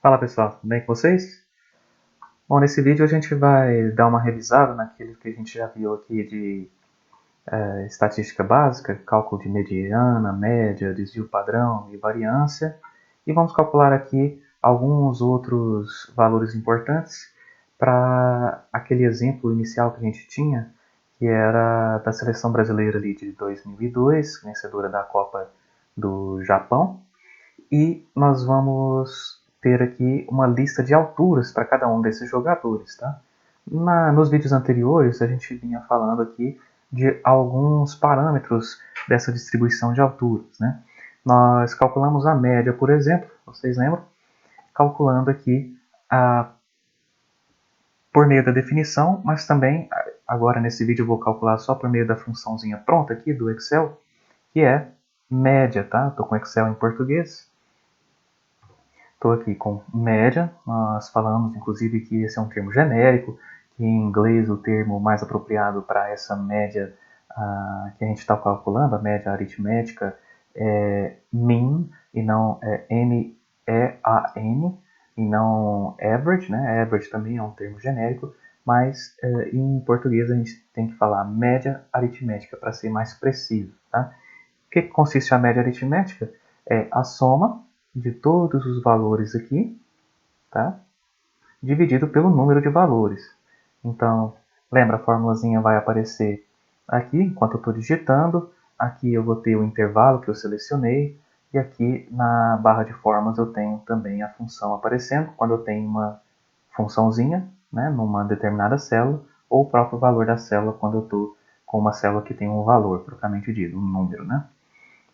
Fala pessoal, tudo bem com vocês? Bom, nesse vídeo a gente vai dar uma revisada naquilo que a gente já viu aqui de estatística básica, cálculo de mediana, média, desvio padrão e variância, e vamos calcular aqui alguns outros valores importantes para aquele exemplo inicial que a gente tinha, que era da seleção brasileira ali de 2002, vencedora da Copa do Japão. E nós vamos ter aqui uma lista de alturas para cada um desses jogadores, tá? Nos vídeos anteriores a gente vinha falando aqui de alguns parâmetros dessa distribuição de alturas, né? Nós calculamos a média, por exemplo, vocês lembram? Calculando aqui por meio da definição, mas também agora nesse vídeo eu vou calcular só por meio da funçãozinha pronta aqui do Excel, que é média, tá? Estou com Excel em português. Estou aqui com média, nós falamos inclusive que esse é um termo genérico, que em inglês o termo mais apropriado para essa média que a gente está calculando, a média aritmética, é mean, e não é M-E-A-N, e não average, né? Average também é um termo genérico, mas em português a gente tem que falar média aritmética para ser mais preciso. Tá? O que consiste a média aritmética? É a soma de todos os valores aqui, tá? Dividido pelo número de valores. Então, lembra, a formulazinha vai aparecer aqui enquanto eu estou digitando. Aqui eu vou ter o intervalo que eu selecionei. E aqui na barra de formas eu tenho também a função aparecendo quando eu tenho uma funçãozinha, né, numa determinada célula, ou o próprio valor da célula quando eu estou com uma célula que tem um valor, propriamente dito, um número, né?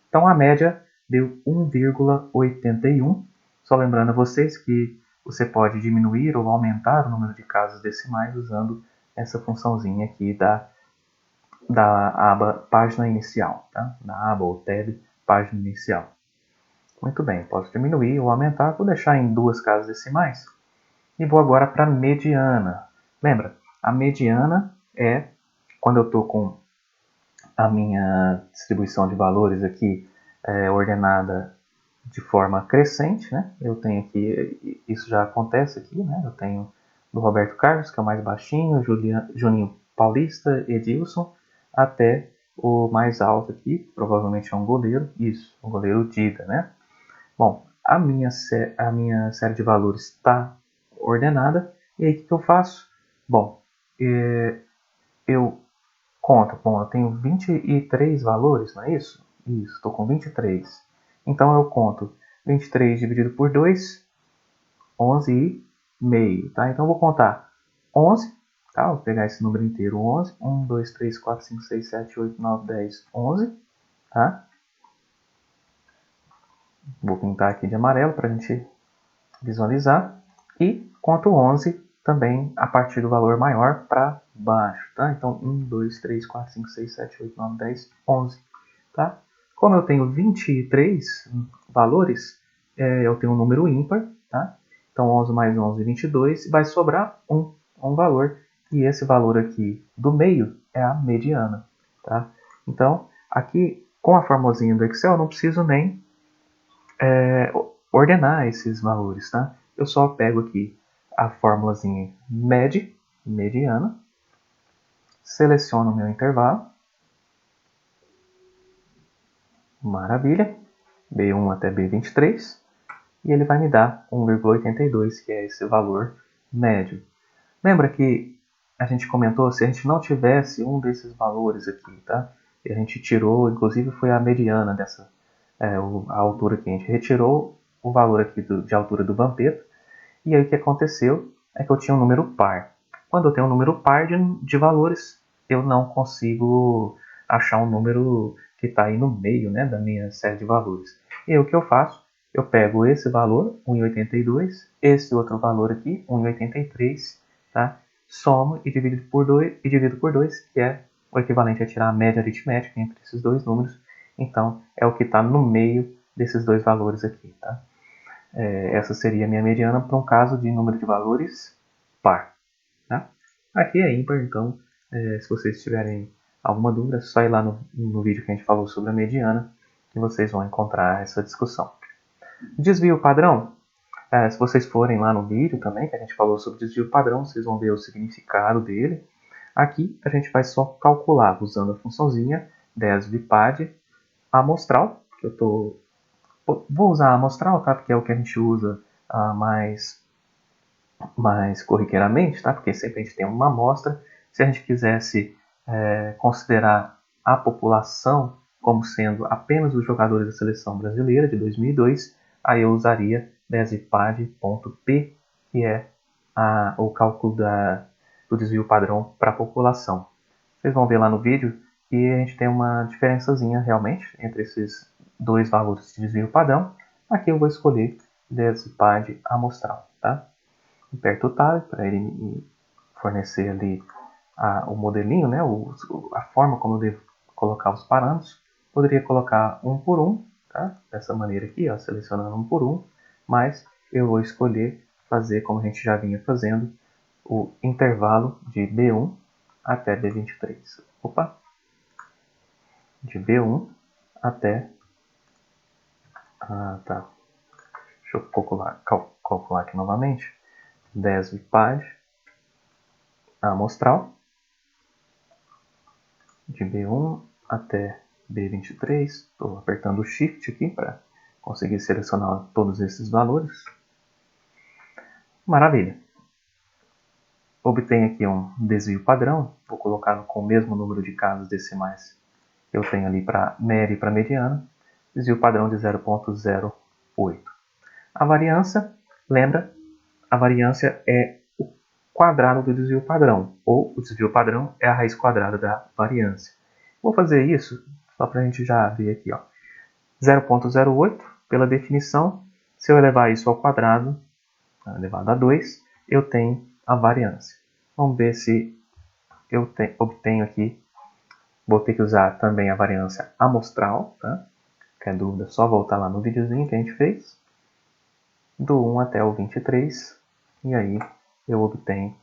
Então a média deu 1,81. Só lembrando a vocês que você pode diminuir ou aumentar o número de casas decimais usando essa funçãozinha aqui da aba página inicial, tá? Da aba ou tab página inicial. Muito bem, posso diminuir ou aumentar, vou deixar em 2 casas decimais. E vou agora para a mediana. Lembra, a mediana é quando eu estou com a minha distribuição de valores aqui ordenada de forma crescente, né? Eu tenho aqui, isso já acontece aqui, né? Eu tenho do Roberto Carlos, que é o mais baixinho, Juninho Paulista, Edilson, até o mais alto aqui, provavelmente é um goleiro, isso, um goleiro Dida, né? Bom, a minha série de valores está ordenada, e aí o que eu faço? Bom, eu conto, bom, eu tenho 23 valores, não é isso? Isso, estou com 23. Então eu conto 23 dividido por 2, 11,5, tá? Então eu vou contar 11, tá? Vou pegar esse número inteiro, 11. 1, 2, 3, 4, 5, 6, 7, 8, 9, 10, 11, tá? Vou pintar aqui de amarelo para a gente visualizar. E conto 11 também a partir do valor maior para baixo, tá? Então 1, 2, 3, 4, 5, 6, 7, 8, 9, 10, 11, tá? Como eu tenho 23 valores, eu tenho um número ímpar, tá? Então 11 mais 11, 22, e vai sobrar um valor, e esse valor aqui do meio é a mediana, tá? Então, aqui com a formosinha do Excel, eu não preciso nem ordenar esses valores, tá? Eu só pego aqui a formulazinha mediana, seleciono o meu intervalo, maravilha, B1 até B23, e ele vai me dar 1,82, que é esse valor médio. Lembra que a gente comentou, se a gente não tivesse um desses valores aqui, tá? E a gente tirou, inclusive foi a mediana dessa, a altura que a gente retirou o valor aqui de altura do vampeta, e aí o que aconteceu é que eu tinha um número par. Quando eu tenho um número par de valores, eu não consigo achar um número que está aí no meio, né, da minha série de valores. E aí o que eu faço? Eu pego esse valor, 1,82, esse outro valor aqui, 1,83, tá? Somo e divido por 2, que é o equivalente a tirar a média aritmética entre esses dois números. Então, é o que está no meio desses dois valores aqui, tá? Essa seria a minha mediana para um caso de número de valores par. Tá? Aqui é ímpar, então se vocês tiverem alguma dúvida, é só ir lá no vídeo que a gente falou sobre a mediana que vocês vão encontrar essa discussão. Desvio padrão. Se vocês forem lá no vídeo também, que a gente falou sobre desvio padrão, vocês vão ver o significado dele. Aqui a gente vai só calcular usando a funçãozinha desvpad amostral, que vou usar a amostral, tá? Porque é o que a gente usa mais corriqueiramente, tá? Porque sempre a gente tem uma amostra. Se a gente quisesse considerar a população como sendo apenas os jogadores da seleção brasileira de 2002, aí eu usaria desvpad.p, que é o cálculo do desvio padrão para a população. Vocês vão ver lá no vídeo que a gente tem uma diferençazinha realmente entre esses dois valores de desvio padrão. Aqui eu vou escolher desvpad amostral, tá? Aperto o Tab para ele me fornecer ali o modelinho, né? A forma como eu devo colocar os parâmetros. Poderia colocar um por um, tá? Dessa maneira aqui, ó, selecionando um por um, mas eu vou escolher fazer como a gente já vinha fazendo, o intervalo de B1 até B23. Opa! De B1 até... tá. Deixa eu calcular aqui novamente. Desvpad amostral de B1 até B23. Estou apertando o Shift aqui para conseguir selecionar todos esses valores. Maravilha! Obtenho aqui um desvio padrão. Vou colocar com o mesmo número de casas decimais que eu tenho ali para média e para mediana. Desvio padrão de 0,08. A variância, lembra, a variância é o quadrado do desvio padrão, ou o desvio padrão é a raiz quadrada da variância. Vou fazer isso só para a gente já ver aqui, ó. 0,08, pela definição, se eu elevar isso ao quadrado, elevado a 2, eu tenho a variância. Vamos ver se eu obtenho aqui. Vou ter que usar também a variância amostral, tá? Qualquer dúvida, só voltar lá no videozinho que a gente fez. Do 1 até o 23, e aí eu obtenho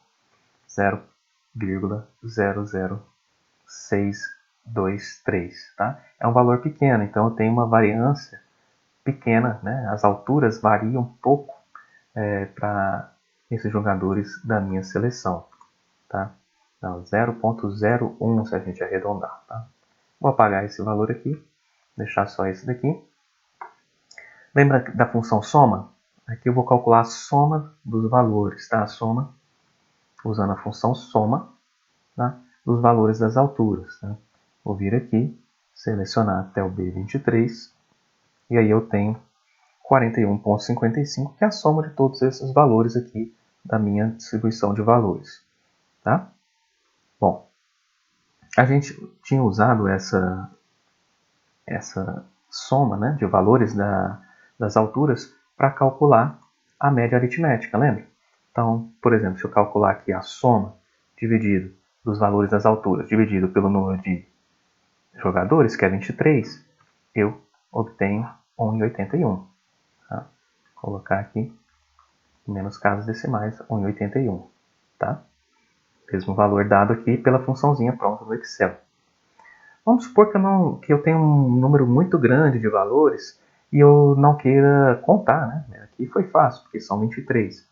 0,00623, tá? É um valor pequeno, então eu tenho uma variância pequena, né? As alturas variam um pouco para esses jogadores da minha seleção, tá? Então, 0,01 se a gente arredondar, tá? Vou apagar esse valor aqui, deixar só esse daqui. Lembra da função soma? Aqui eu vou calcular a soma dos valores, tá? A soma, usando a função soma, tá? Dos valores das alturas, tá? Vou vir aqui, selecionar até o B23, e aí eu tenho 41,55, que é a soma de todos esses valores aqui da minha distribuição de valores, tá? Bom, a gente tinha usado essa soma, né, de valores das alturas para calcular a média aritmética, lembra? Então, por exemplo, se eu calcular aqui a soma dividido dos valores das alturas dividido pelo número de jogadores, que é 23, eu obtenho 1,81. Tá? Vou colocar aqui menos casas decimais, 1,81. Tá? Mesmo valor dado aqui pela funçãozinha pronta do Excel. Vamos supor que eu tenho um número muito grande de valores e eu não queira contar, né? Aqui foi fácil, porque são 23.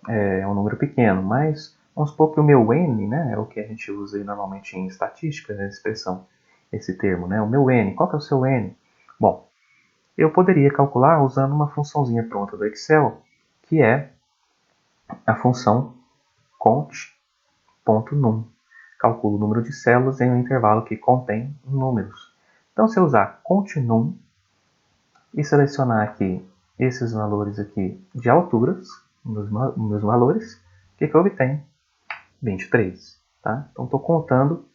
É um número pequeno, mas vamos supor que o meu N, né, é o que a gente usa normalmente em estatística, essa expressão, esse termo, né? O meu N, qual que é o seu N? Bom, eu poderia calcular usando uma funçãozinha pronta do Excel, que é a função cont.num. Calcula o número de células em um intervalo que contém números. Então, se eu usar cont.num e selecionar aqui esses valores aqui de alturas, meus valores, o que eu obtenho? 23. Tá? Então, estou contando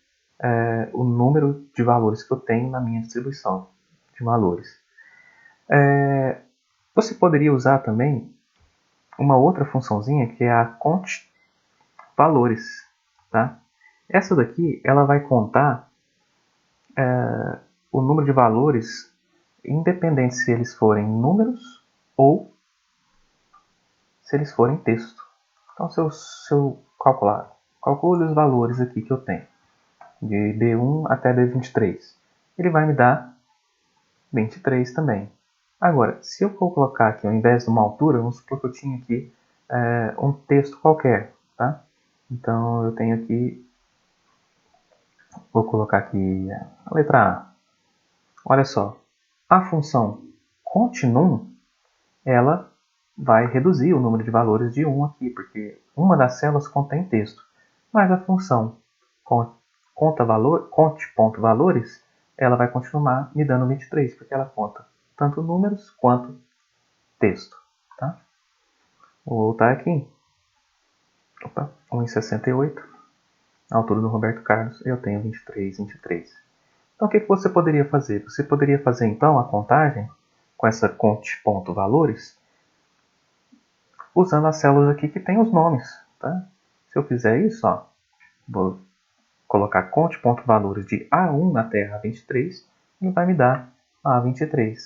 o número de valores que eu tenho na minha distribuição de valores. Você poderia usar também uma outra funçãozinha que é a cont.valores. Tá? Essa daqui ela vai contar o número de valores independente se eles forem números ou se eles forem texto. Então, se eu calcule os valores aqui que eu tenho, de B1 até B23, ele vai me dar 23 também. Agora, se eu colocar aqui, ao invés de uma altura, vamos supor que eu tinha aqui um texto qualquer, tá? Então, eu tenho aqui, vou colocar aqui a letra A. Olha só, a função continum, ela vai reduzir o número de valores de 1 aqui, porque uma das células contém texto. Mas a função conte.valores, ela vai continuar me dando 23, porque ela conta tanto números quanto texto. Tá? Vou voltar aqui. Opa, 1,68. Na altura do Roberto Carlos, eu tenho 23, 23. Então, o que você poderia fazer? Você poderia fazer, então, a contagem com essa conte.valores usando as células aqui que tem os nomes. Tá? Se eu fizer isso, ó, vou colocar conte.valores de A1 até A23, ele vai me dar A23.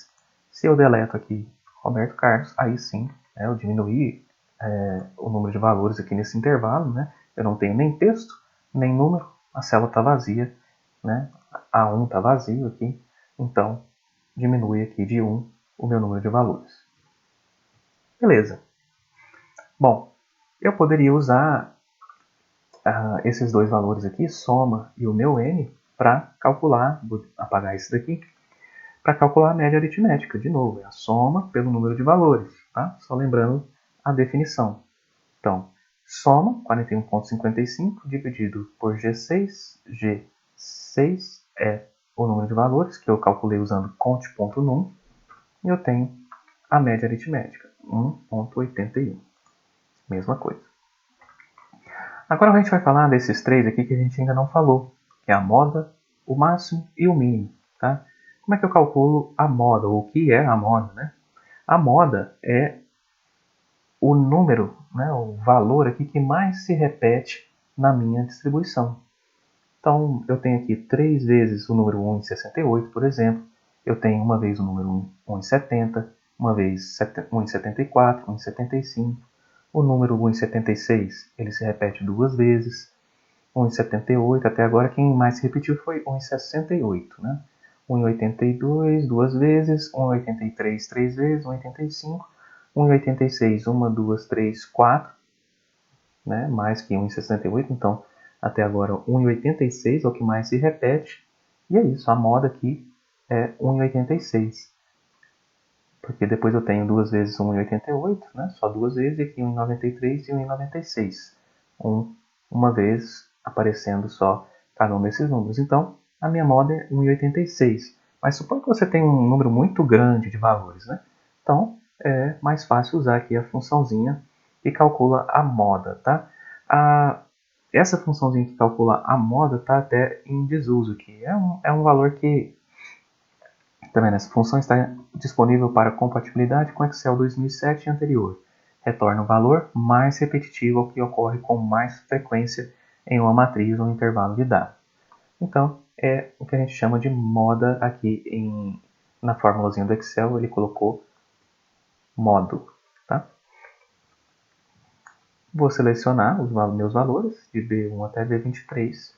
Se eu deleto aqui Roberto Carlos, aí sim, eu diminuí o número de valores aqui nesse intervalo, né? Eu não tenho nem texto, nem número, a célula está vazia, né? A1 está vazio aqui, então diminui aqui de 1 o meu número de valores. Beleza. Bom, eu poderia usar esses dois valores aqui, soma e o meu n, para calcular, vou apagar isso daqui, para calcular a média aritmética. De novo, é a soma pelo número de valores, tá? Só lembrando a definição. Então, soma 41,55 dividido por G6. G6 é o número de valores que eu calculei usando conte.num e eu tenho a média aritmética, 1,81. Mesma coisa. Agora a gente vai falar desses três aqui que a gente ainda não falou, que é a moda, o máximo e o mínimo. Tá? Como é que eu calculo a moda, ou o que é a moda? Né? A moda é o número, né, o valor aqui que mais se repete na minha distribuição. Então, eu tenho aqui 3 vezes o número 1,68, por exemplo. Eu tenho uma vez o número 1,70, uma vez 1,74, 1,75. O número 1,76, ele se repete 2 vezes. 1,78, até agora quem mais se repetiu foi 1,68, né? 1,82, 2 vezes, 1,83, 3 vezes, 1,85, 1,86, 1, 2, 3, 4, né? Mais que 1,68, então até agora 1,86 é o que mais se repete. E é isso, a moda aqui é 1,86. Porque depois eu tenho 2 vezes 1,88, né? Só 2 vezes, e aqui 1,93 e 1,96. Uma vez aparecendo só cada um desses números. Então, a minha moda é 1,86. Mas suponha que você tem um número muito grande de valores, né? Então, é mais fácil usar aqui a funçãozinha que calcula a moda, tá? Essa funçãozinha que calcula a moda está até em desuso aqui. É um valor que também essa função está disponível para compatibilidade com Excel 2007 e anterior. Retorna o valor mais repetitivo ao que ocorre com mais frequência em uma matriz ou intervalo de dados. Então, é o que a gente chama de moda aqui na formulazinha do Excel, ele colocou modo. Tá? Vou selecionar os meus valores de B1 até B23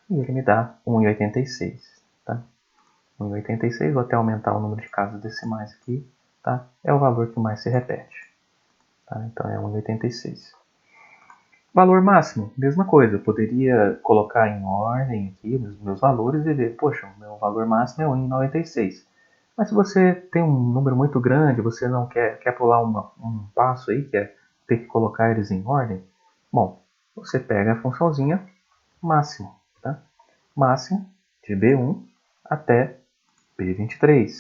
e ele me dá 1,86. Tá? 1,86, vou até aumentar o número de casas decimais aqui, tá? É o valor que mais se repete. Tá? Então é 1,86. Valor máximo, mesma coisa, eu poderia colocar em ordem aqui os meus valores e ver, poxa, o meu valor máximo é 1,96. Mas se você tem um número muito grande, você não quer pular um passo aí, que é ter que colocar eles em ordem, bom, você pega a funçãozinha máximo, tá? Máximo de B1 até B23.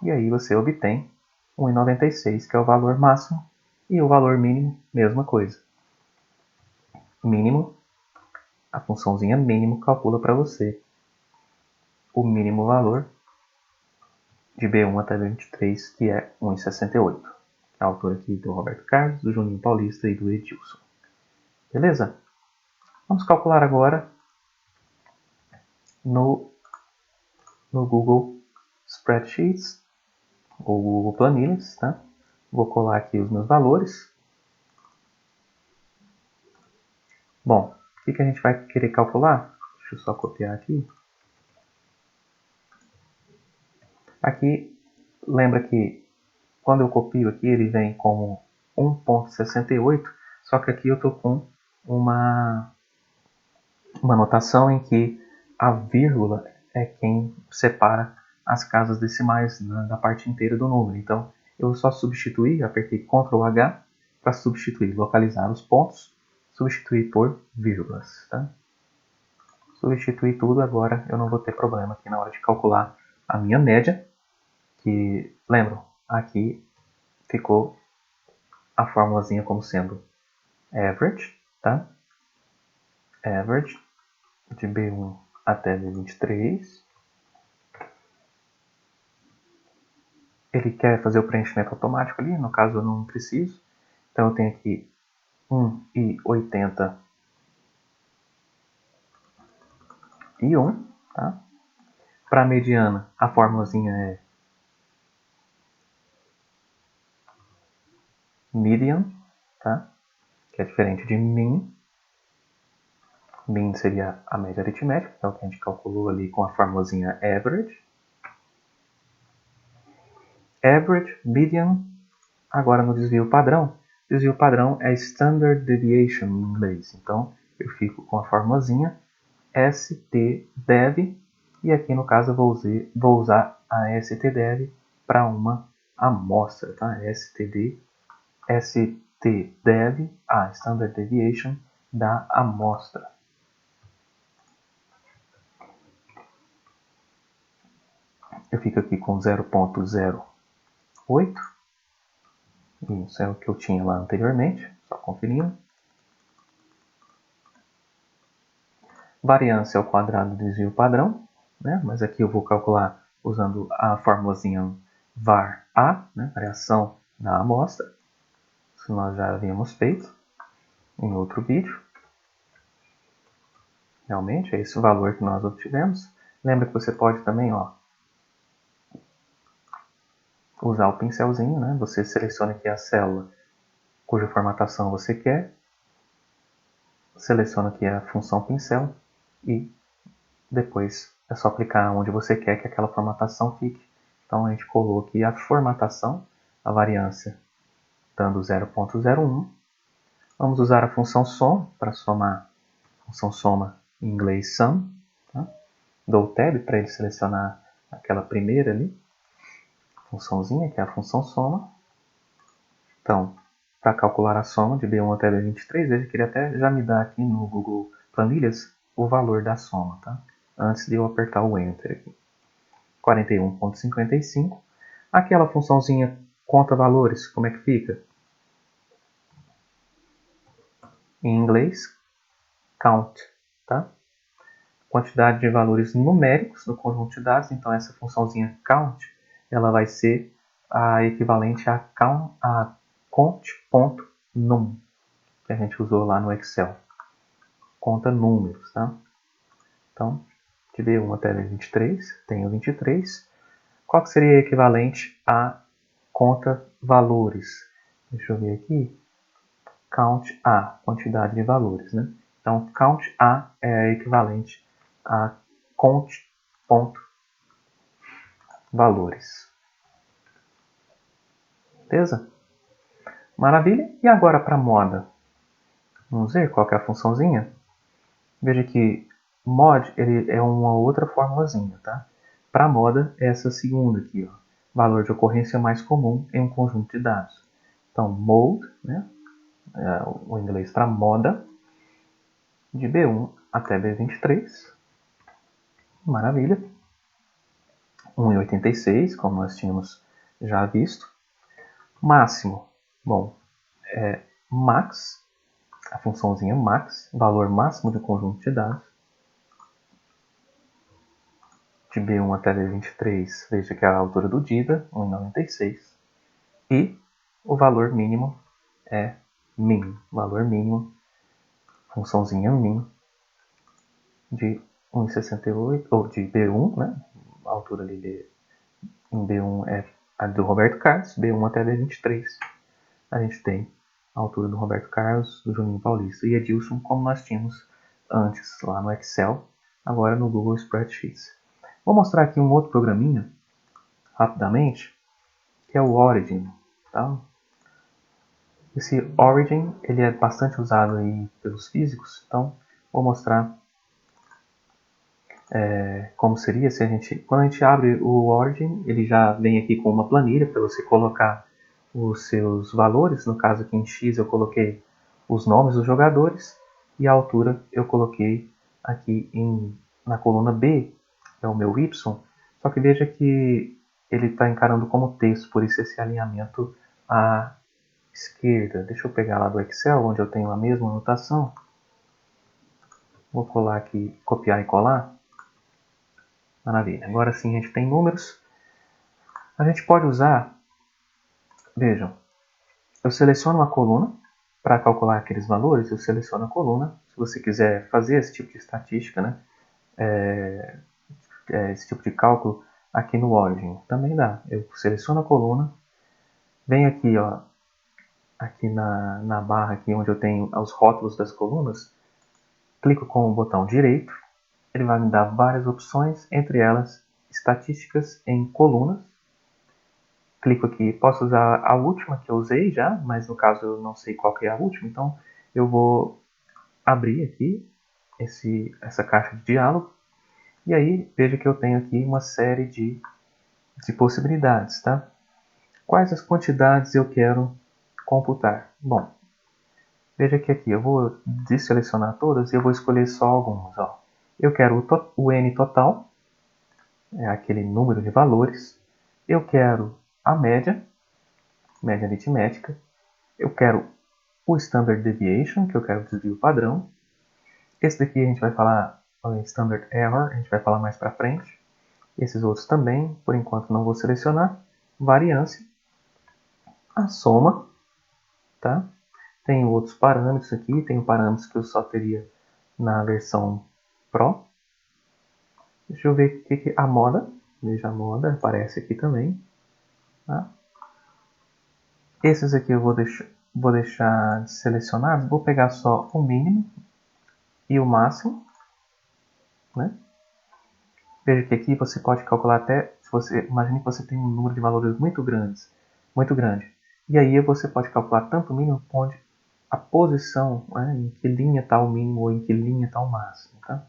E aí você obtém 1,96, que é o valor máximo, e o valor mínimo, mesma coisa. Mínimo, a funçãozinha mínimo calcula para você o mínimo valor de B1 até B23, que é 1,68. A altura aqui do Roberto Carlos, do Juninho Paulista e do Edilson. Beleza? Vamos calcular agora no Google Spreadsheets, ou Google Planilhas, tá? Vou colar aqui os meus valores. Bom, o que a gente vai querer calcular? Deixa eu só copiar aqui. Aqui, lembra que quando eu copio aqui, ele vem como 1.68, só que aqui eu estou com uma notação em que a vírgula é quem separa as casas decimais da parte inteira do número. Então, eu só substituí, apertei Ctrl H para substituir, localizar os pontos, substituir por vírgulas. Tá? Substituir tudo, agora eu não vou ter problema aqui na hora de calcular a minha média, que, lembram, aqui ficou a formulazinha como sendo average, tá? Average de B1 até B23. Ele quer fazer o preenchimento automático ali, no caso eu não preciso. Então eu tenho aqui 1,81, tá? Para a mediana, a formulazinha é median, tá? Que é diferente de mean. Mean seria a média aritmética, que é o que a gente calculou ali com a formulazinha average. Average, median. Agora no desvio padrão. Desvio padrão é Standard Deviation em inglês. Então eu fico com a formulazinha STDEV. E aqui no caso eu vou usar a STDEV para uma amostra. Tá? STDEV, a Standard Deviation da amostra. Eu fico aqui com 0.08. Isso é o que eu tinha lá anteriormente, só conferindo. Variância ao quadrado do desvio padrão, né? Mas aqui eu vou calcular usando a formulazinha var_a, né? Variação da amostra. Isso nós já havíamos feito em outro vídeo. Realmente é esse o valor que nós obtivemos. Lembra que você pode também, usar o pincelzinho, né? Você seleciona aqui a célula cuja formatação você quer, seleciona aqui a função pincel e depois é só aplicar onde você quer que aquela formatação fique. Então a gente colou aqui a formatação, a variância dando 0.01. Vamos usar a função soma para somar, função soma em inglês sum. Tá? Dou tab para ele selecionar aquela primeira ali, funçãozinha, que é a função soma. Então, para calcular a soma de B1 até B23, veja que ele até já me dá aqui no Google Planilhas o valor da soma, tá? Antes de eu apertar o Enter aqui. 41,55. Aquela funçãozinha conta valores, como é que fica? Em inglês, count, tá? Quantidade de valores numéricos no conjunto de dados, então essa funçãozinha count, ela vai ser a equivalente a count.num, que a gente usou lá no Excel. Conta números, tá? Então, de B1 até B23, tenho 23. Qual que seria equivalente a conta valores? Deixa eu ver aqui. Count A, quantidade de valores, né? Então, count A é equivalente a count.valores. Beleza? Maravilha. E agora para moda? Vamos ver qual que é a funçãozinha? Veja que mod ele é uma outra formulazinha, tá? Para moda é essa segunda aqui, valor de ocorrência mais comum em um conjunto de dados. Então, mode, né? É o inglês para moda, de B1 até B23. Maravilha. 1,86, como nós tínhamos já visto. Máximo, bom, é max, a funçãozinha max, valor máximo de conjunto de dados. De B1 até B23, veja que é a altura do DIDA, 1,96. E o valor mínimo é min, valor mínimo, funçãozinha min, de 1,68, ou de B1, né? A altura ali em B1 é a do Roberto Carlos, B1 até B23. A gente tem a altura do Roberto Carlos, do Juninho Paulista e Edilson, como nós tínhamos antes lá no Excel, agora no Google Spreadsheets. Vou mostrar aqui um outro programinha, rapidamente, que é o origin. Tá? Esse origin ele é bastante usado aí pelos físicos, então vou mostrar como seria se quando a gente abre o origin, ele já vem aqui com uma planilha para você colocar os seus valores. No caso aqui em X eu coloquei os nomes dos jogadores e a altura eu coloquei aqui na coluna B, que é o meu Y. Só que veja que ele está encarando como texto, por isso esse alinhamento à esquerda. Deixa eu pegar lá do Excel, onde eu tenho a mesma anotação. Vou colar aqui, copiar e colar. Maravilha. Agora sim a gente tem números. A gente pode usar, vejam, eu seleciono uma coluna para calcular aqueles valores, eu seleciono a coluna. Se você quiser fazer esse tipo de estatística, né, esse tipo de cálculo aqui no Origin, também dá. Eu seleciono a coluna, venho aqui, ó, aqui na barra aqui onde eu tenho os rótulos das colunas, clico com o botão direito, ele vai me dar várias opções, entre elas estatísticas em colunas. Clico aqui, posso usar a última que eu usei já, mas no caso eu não sei qual que é a última, então eu vou abrir aqui essa caixa de diálogo e aí veja que eu tenho aqui uma série de possibilidades, tá? Quais as quantidades eu quero computar? Bom, veja que aqui eu vou desselecionar todas e eu vou escolher só algumas. Ó. Eu quero o N total, é aquele número de valores. Eu quero a média aritmética. Eu quero o Standard Deviation, que eu quero o desvio padrão. Esse daqui a gente vai falar, Standard Error, a gente vai falar mais para frente. Esses outros também, por enquanto não vou selecionar. Variância, a soma, tá? Tem outros parâmetros aqui, tem parâmetros que eu só teria na versão Pro. Deixa eu ver o que a moda, veja a moda, aparece aqui também. Tá? Esses aqui eu vou deixar selecionados, vou pegar só o mínimo e o máximo. Né? Veja que aqui você pode calcular até, imagine que você tem um número de valores muito grande. E aí você pode calcular tanto o mínimo onde a posição, né, em que linha está o mínimo ou em que linha está o máximo. Tá?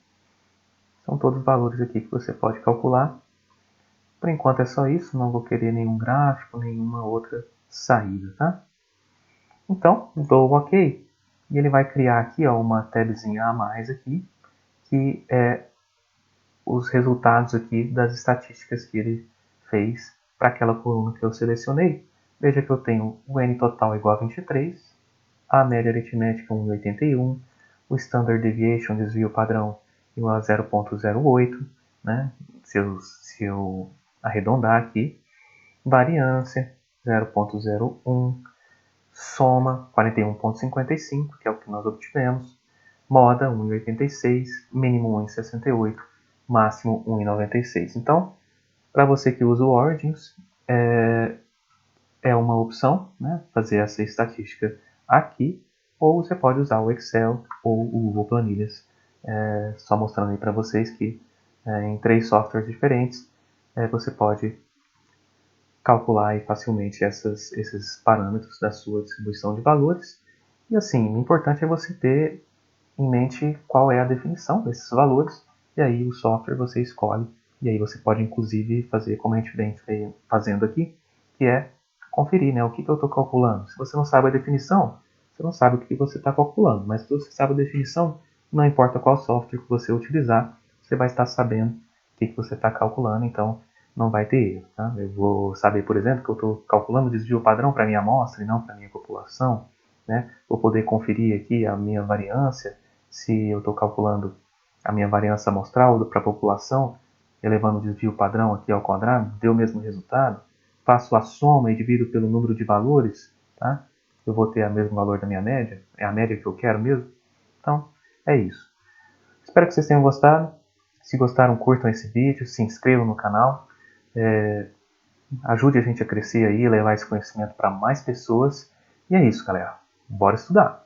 São todos os valores aqui que você pode calcular. Por enquanto é só isso, não vou querer nenhum gráfico, nenhuma outra saída. Tá? Então, dou o OK. E ele vai criar aqui ó, uma tabzinha a mais aqui, que é os resultados aqui das estatísticas que ele fez para aquela coluna que eu selecionei. Veja que eu tenho o N total igual a 23, a média aritmética 1,81, o Standard Deviation, desvio padrão, igual a 0,08, né? Se eu arredondar aqui, variância 0,01, soma 41,55, que é o que nós obtivemos, moda 1,86, mínimo 1,68, máximo 1,96. Então, para você que usa o Origins, é uma opção, né, fazer essa estatística aqui, ou você pode usar o Excel ou o Google Planilhas, só mostrando aí para vocês que em 3 softwares diferentes você pode calcular aí facilmente esses parâmetros da sua distribuição de valores. E assim, o importante é você ter em mente qual é a definição desses valores, e aí o software você escolhe, e aí você pode inclusive fazer como a gente vem fazendo aqui, que é conferir, né, o que eu estou calculando. Se você não sabe a definição, você não sabe o que você está calculando, mas se você sabe a definição, não importa qual software que você utilizar, você vai estar sabendo o que você está calculando, então não vai ter erro. Tá? Eu vou saber, por exemplo, que eu estou calculando o desvio padrão para a minha amostra e não para a minha população. Né? Vou poder conferir aqui a minha variância, se eu estou calculando a minha variância amostral para a população, elevando o desvio padrão aqui ao quadrado, deu o mesmo resultado. Faço a soma e divido pelo número de valores, tá? Eu vou ter o mesmo valor da minha média, é a média que eu quero mesmo. Então, é isso. Espero que vocês tenham gostado. Se gostaram, curtam esse vídeo, se inscrevam no canal. Ajude a gente a crescer aí, levar esse conhecimento para mais pessoas. E é isso, galera. Bora estudar!